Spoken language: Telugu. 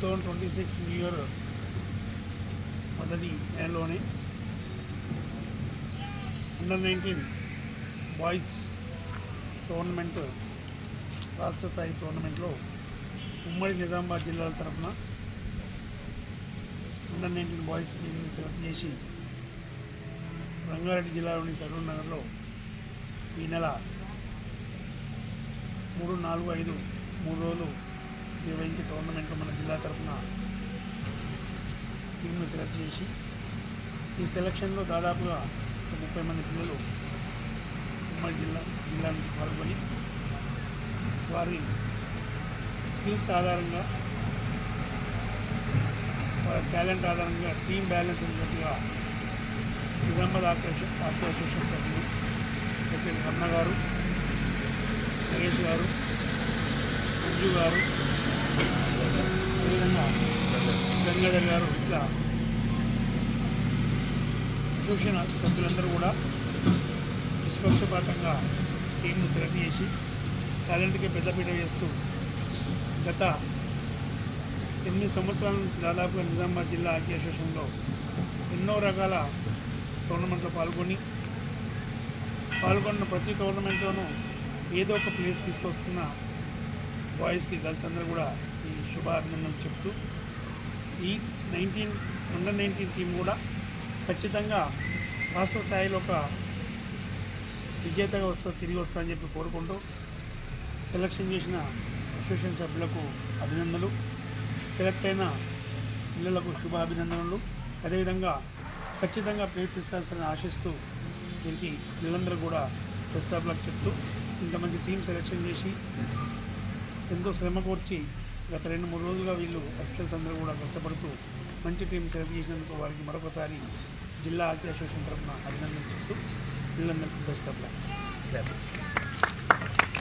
2026 న్యూ ఇయర్ మొదటి నెలలోనే అండర్-19 బాయ్స్ టోర్నమెంట్ రాష్ట్ర స్థాయి టోర్నమెంట్లో ఉమ్మడి నిజామాబాద్ జిల్లాల తరఫున అండర్-19 బాయ్స్ టీంని సెలెక్ట్ చేసి రంగారెడ్డి జిల్లాలోని సరూర్ నగర్లో ఈ నెల 3, 4, 5 3 రోజులు నిర్వహించే టోర్నమెంట్లో మన జిల్లా తరఫున టీంను సెలెక్ట్ చేసి ఈ సెలక్షన్లో దాదాపుగా 30 మంది పిల్లలు ఉమ్మడి జిల్లా నుంచి పాల్గొని వారి స్కిల్స్ ఆధారంగా వారి టాలెంట్ ఆధారంగా టీం బ్యాలెన్స్ ఉన్నట్టుగా నిజామాబాద్ హాకీ అసోసియేషన్ సభ్యులు సెక్రటరీ రమణ గారు, నరేష్ గారు, మంజు గారు, అదేవిధంగా గంగాధర్ గారు, ఇట్లా అసోసియేషన్ సభ్యులందరూ కూడా నిష్పక్షపాతంగా టీంను సెలెక్ట్ చేసి టాలెంట్కి పెద్దపీట వేస్తూ గత 8 సంవత్సరాల నుంచి దాదాపుగా నిజామాబాద్ జిల్లా హాకీ అసోసియేషన్లో ఎన్నో రకాల టోర్నమెంట్లో పాల్గొన్న ప్రతి టోర్నమెంట్లోనూ ఏదో ఒక ప్లేస్ తీసుకొస్తున్న బాయ్స్కి గర్ల్స్ అందరూ కూడా ఈ శుభాభినందనలు చెప్తూ ఈ అండర్-19 టీం కూడా ఖచ్చితంగా రాష్ట్ర స్థాయిలో ఒక విజేతగా తిరిగి వస్తుందని చెప్పి కోరుకుంటూ సెలక్షన్ చేసిన అసోసియేషన్ సభ్యులకు అభినందనలు, సెలెక్ట్ అయిన పిల్లలకు శుభాభినందనలు, అదేవిధంగా ఖచ్చితంగా ప్లేస్ తీసుకొస్తారని ఆశిస్తూ దీనికి పిల్లలందరూ కూడా బెస్ట్ ఆఫ్ లక్ చెప్తూ ఇంత మంచి టీం సెలెక్షన్ చేసి ఎంతో శ్రమ కోర్చి గత 2-3 రోజులుగా వీళ్ళు అఫీషియల్స్ అందరూ కూడా కష్టపడుతూ మంచి టీం సెలెక్ట్ చేసినందుకు వారికి మరొకసారి జిల్లా హాకీ అసోసియేషన్ తరఫున అభినందన చెప్తూ పిల్లలందరికీ బెస్ట్ ఆఫ్ లక్.